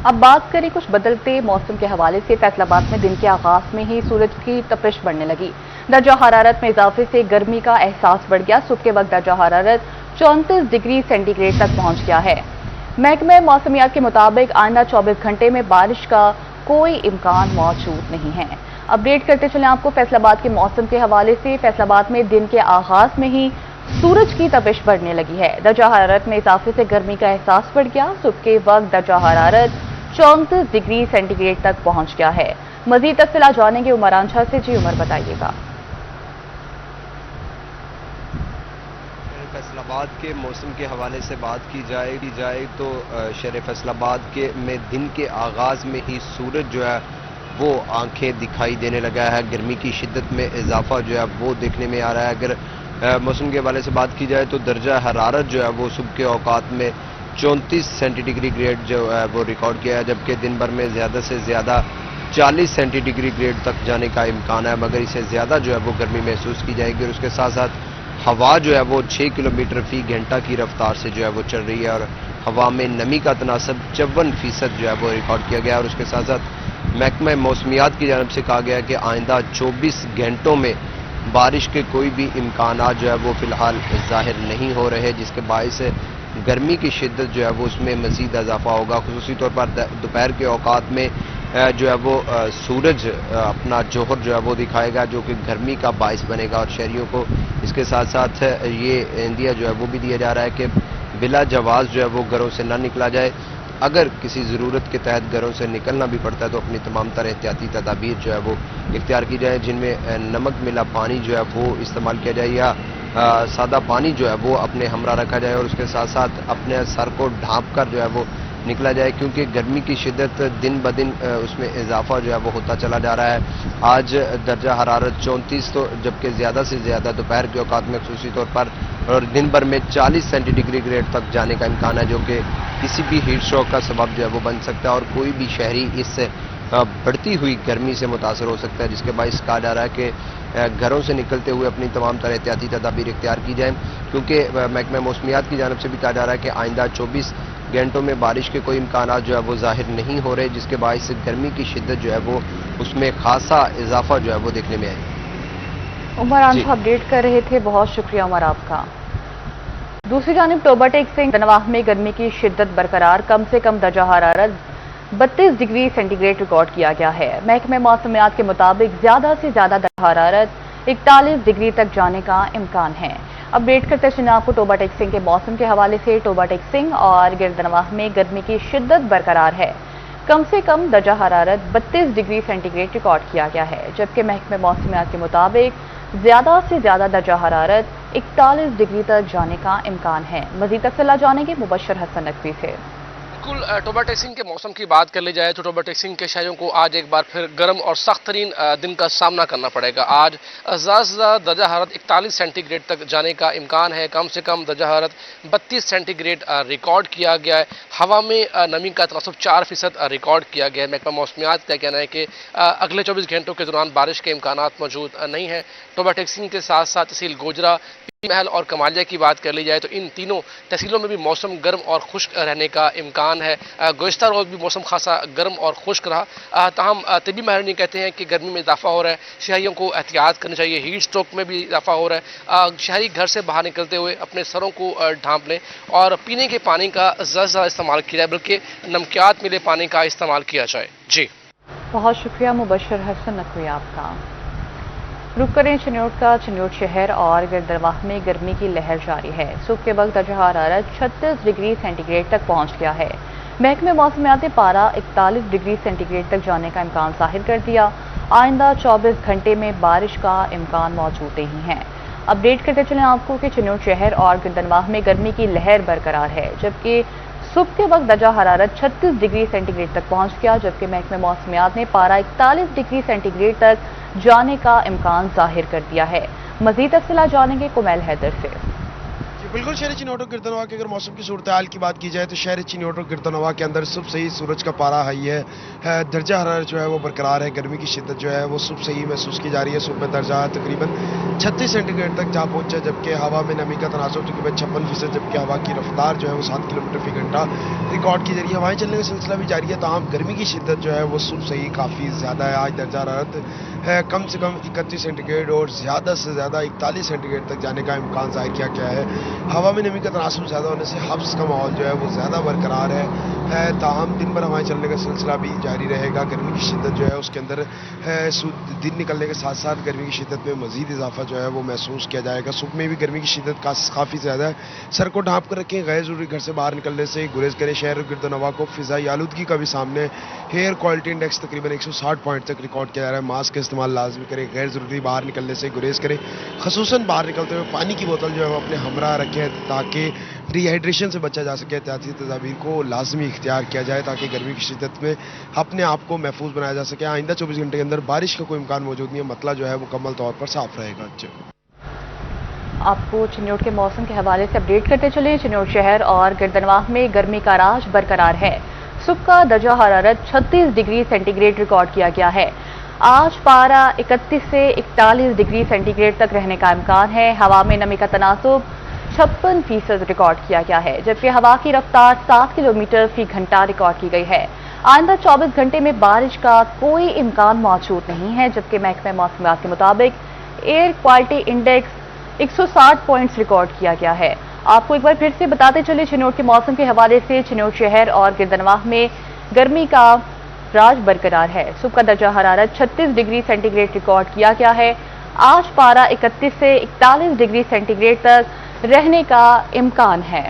अब बात करें कुछ बदलते मौसम के हवाले से। फैसलाबाद में दिन के आगाज में ही सूरज की तपिश बढ़ने लगी। दर्जा हरारत में इजाफे से गर्मी का एहसास बढ़ गया। सुबह के वक्त दर्जा हरारत 34 डिग्री सेंटीग्रेड तक पहुंच गया है। महकमे मौसमियात के मुताबिक आइंदा 24 घंटे में बारिश का कोई इम्कान मौजूद नहीं है। अपडेट करते चलें आपको फैसलाबाद के मौसम के हवाले से। फैसलाबाद में दिन के आगाज में ही सूरज की तपिश बढ़ने लगी है। दर्जा हरारत में इजाफे से गर्मी का एहसास बढ़ गया। सुबह के वक्त दर्जा हरारत 34 डिग्री सेंटीग्रेड तक पहुंच गया है। मजीद तफसीलात जानेंगे उमरान झा से। जी उमर, बताइएगा। फैसलाबाद के मौसम के हवाले से बात की जाए तो शहर फैसलाबाद के में दिन के आगाज में ही सूरज जो है वो आंखें दिखाई देने लगा है। गर्मी की शिद्दत में इजाफा जो है वो देखने में आ रहा है। अगर मौसम के हवाले से बात की जाए तो दर्जा हरारत जो है वो सुबह के औकात में 34 सेंटीग्रेड जो है वो रिकॉर्ड किया है, जबकि दिन भर में ज़्यादा से ज़्यादा 40 सेंटीग्रेड तक जाने का इम्कान है। मगर इसे ज़्यादा जो है वो गर्मी महसूस की जाएगी और उसके साथ साथ हवा जो है वो 6 किलोमीटर फी घंटा की रफ्तार से जो है वो चल रही है और हवा में नमी का तनासब 54% जो है वो रिकॉर्ड किया गया। और उसके साथ साथ महकमा मौसमियात की जानब से कहा गया कि आइंदा 24 घंटों में बारिश के कोई भी इम्कान जो है वो फिलहाल जाहिर नहीं हो रहे, जिसके बायस गर्मी की शिद्दत जो है वो उसमें मज़ीद इजाफा होगा। खुसूसी तौर पर दोपहर के औकात में जो है वो सूरज अपना जोहर जो है वो दिखाएगा, जो कि गर्मी का बायस बनेगा और शहरियों को इसके साथ साथ ये इंदिया जो है वो भी दिया जा रहा है कि बिला जवाज़ जो है वो घरों से ना निकला जाए। अगर किसी ज़रूरत के तहत घरों से निकलना भी पड़ता है तो अपनी तमाम तरह एहतियाती तदाबीर जो है वो इख्तियार की जाए, जिनमें नमक मिला पानी जो है वो इस्तेमाल किया जाए या सादा पानी जो है वो अपने हमरा रखा जाए और उसके साथ साथ अपने सर को ढांप कर जो है वो निकला जाए, क्योंकि गर्मी की शिद्दत दिन ब दिन उसमें इजाफा जो है वो होता चला जा रहा है। आज दर्जा हरारत 34 तो जबकि ज़्यादा से ज़्यादा दोपहर के औकात में खुसूसी तौर पर और दिन भर में 40 सेंटीग्रेड तक जाने का इम्कान है, जो कि किसी भी हीट स्ट्रोक का सबब जो है वो बन सकता है और कोई भी शहरी इससे बढ़ती हुई गर्मी से मुतासर हो सकता है, जिसके बायस कहा जा रहा है कि घरों से निकलते हुए अपनी तमाम तरह एहतियाती तदाबीर इख्तियार की जाए, क्योंकि महकमा मौसमियात की जानब से भी कहा जा रहा है कि आइंदा 24 घंटों में बारिश के कोई इम्कान जो है वो जाहिर नहीं हो रहे, जिसके बायस गर्मी की शिद्दत जो है वो उसमें खासा इजाफा जो है वो देखने में आएगा। उमर आप अपडेट कर रहे थे, बहुत शुक्रिया उमर आपका। दूसरी जानिब टोबा टेक सिंह नवाह में गर्मी की शिद्दत बरकरार। कम से कम दर्जा हरारत 32 डिग्री सेंटीग्रेड रिकॉर्ड किया गया है। महकमे मौसमियात के मुताबिक ज्यादा से ज्यादा दर्जा हरारत 41 डिग्री तक जाने का इम्कान है। अपडेट करते चलें आपको टोबा टेक सिंह के मौसम के हवाले से। टोबा टेक सिंह और गिरदनवाह में गर्मी की शिद्दत बरकरार है। कम से कम दर्जा हरारत 32 डिग्री सेंटीग्रेड रिकॉर्ड किया गया है, जबकि महकमे मौसमियात के मुताबिक ज्यादा से ज्यादा दर्जा हरारत 41 डिग्री तक जाने का इम्कान है। मजीद तफसीलात जानेंगे मुबशर हसन नकवी से। बिल्कुल, टोबा टेक सिंह के मौसम की बात कर ली जाए तो टोबा टेक सिंह के शहरियों को आज एक बार फिर गर्म और सख्त तरीन दिन का सामना करना पड़ेगा। आज ज़्यादा से ज़्यादा दर्जा हरारत 41 सेंटीग्रेड तक जाने का इम्कान है। कम से कम दर्जा हरारत 32 सेंटीग्रेड रिकॉर्ड किया गया है। हवा में नमी का तनासब 4% रिकॉर्ड किया गया है। महकमा मौसमियात का कहना है कि अगले 24 घंटों के दौरान बारिश के इम्कान मौजूद नहीं है। टोबा टेक सिंह के साथ साथ तहसील गोजरा, महल और कमालिया की बात कर ली जाए तो इन तीनों तहसीलों में भी मौसम गर्म और खुश्क रहने का इम्कान है। गुज़िश्ता रोज़ भी मौसम खासा गर्म और खुश्क रहा। ताहम तबी माहिरीन कहते हैं कि गर्मी में इजाफा हो रहा है, शहरियों को एहतियात करनी चाहिए। हीट स्ट्रोक में भी इजाफा हो रहा है। शहरी घर से बाहर निकलते हुए अपने सरों को ढांप लें और पीने के पानी का ज़्यादा इस्तेमाल किया जाए, बल्कि नमकियात मिले पानी का इस्तेमाल किया जाए। जी बहुत शुक्रिया मुबशर हसन नकवी आपका। रुक करें चिन्योट का। चिन्योट शहर और गिरदनवाह में गर्मी की लहर जारी है। सुबह के वक्त दर्जा हरारत 36 डिग्री सेंटीग्रेड तक पहुंच गया है। महकमे मौसमियात ने पारा 41 डिग्री सेंटीग्रेड तक जाने का इम्कान जाहिर कर दिया। आइंदा 24 घंटे में बारिश का इम्कान मौजूद नहीं है। अपडेट करते चलें आपको कि चिन्योट शहर और गिरदनवाह में गर्मी की लहर बरकरार है, जबकि सुबह के वक्त दर्जा हरारत 36 डिग्री सेंटीग्रेड तक पहुंच गया, जबकि महकमे मौसमियात ने पारा 41 डिग्री सेंटीग्रेड तक जाने का इम्कान जाहिर कर दिया है। मजीद तफसीलात जानेंगे कुमैल हैदर से। बिल्कुल शहर चिनौट और गिरदनवा के अगर मौसम की सूरत हाल की बात की जाए तो शहर चिनौट और गिरदनवा के अंदर सुबह से ही सूरज का पारा हाई है, दर्जा हरारत जो है वो बरकरार है। गर्मी की शिद्दत जो है वो सुबह से ही महसूस की जा रही है। सुबह में दर्जा तकरीबन 36 सेंटीग्रेड तक जा पहुंचा, जबकि हवा में नमी का तनासब तकरीबन 56%, जबकि हवा की रफ्तार जो है वो 7 किलोमीटर फी घंटा रिकॉर्ड की जा रही है। हवाएं चलने का सिलसिला भी जारी है, ताहम गर्मी की शिद्दत जो है वो सुबह से ही काफ़ी ज़्यादा है। आज दर्जा हरारत है कम से कम 31 सेंटीग्रेड और ज़्यादा से ज़्यादा 41 सेंटीग्रेड तक जाने का इम्कान ज़ाहिर किया गया है। हवा में नमी का तनासब ज़्यादा होने से हब्स का माहौल जो है वो ज़्यादा बरकरार है। ताहम दिन भर हवाएं चलने का सिलसिला भी जारी रहेगा। गर्मी की शिद्दत जो है उसके अंदर दिन निकलने के साथ साथ गर्मी की शिद्दत में मज़ीद इजाफा जो है वो महसूस किया जाएगा। सुबह में भी गर्मी की शिद्दत काफ़ी ज़्यादा है। सर को ढाँप कर रखें, गैर ज़रूरी घर से बाहर निकलने से गुरेज करें। शहर गिरदनवा को फ़िज़ाई आलूदगी का भी सामने एयर क्वालिटी इंडेक्स तकरीबन 160 पॉइंट तक रिकॉर्ड किया जा रहा है। मास्क का इस्तेमाल लाजमी करें, गैर ज़रूरी बाहर निकलने से गुरेज करें। खसूसन बाहर निकलते हुए पानी की बोतल जो है वो अपने हमरा रखें ताकि डिहाइड्रेशन से बचा जा सके। एहतियाती तदाबीर को लाजमी इख्तियार किया जाए ताकि गर्मी की शिद्दत में अपने आप को महफूज बनाया जा सके। आइंदा 24 घंटे के अंदर बारिश का कोई इम्कान मौजूद नहीं है। मतला जो है वो मुकम्मल तौर पर साफ रहेगा। आपको चिन्नौट के मौसम के हवाले से अपडेट करते चले। चिन्नौट शहर और गिरदनवाह में गर्मी का राज बरकरार है। सुबह का दर्जा हरारत 36 डिग्री सेंटीग्रेड रिकॉर्ड किया गया है। आज पारा 31 से 41 डिग्री सेंटीग्रेड तक रहने का इम्कान है। हवा में नमी का तनासब 56% रिकॉर्ड किया गया है, जबकि हवा की रफ्तार 7 किलोमीटर फी घंटा रिकॉर्ड की गई है। आइंदा 24 घंटे में बारिश का कोई इम्कान मौजूद नहीं है, जबकि महकमे मौसमियात के मुताबिक air quality index 160 points record किया गया है। आपको एक बार फिर से बताते चले चिन्नौट के मौसम के हवाले से। चिन्नौट शहर और गिरदनवाह में गर्मी का राज बरकरार है। सुबह का दर्जा हरारत 36 डिग्री सेंटीग्रेड रिकॉर्ड किया गया है। आज पारा 31 से 41 डिग्री सेंटीग्रेड तक रहने का इम्कान है।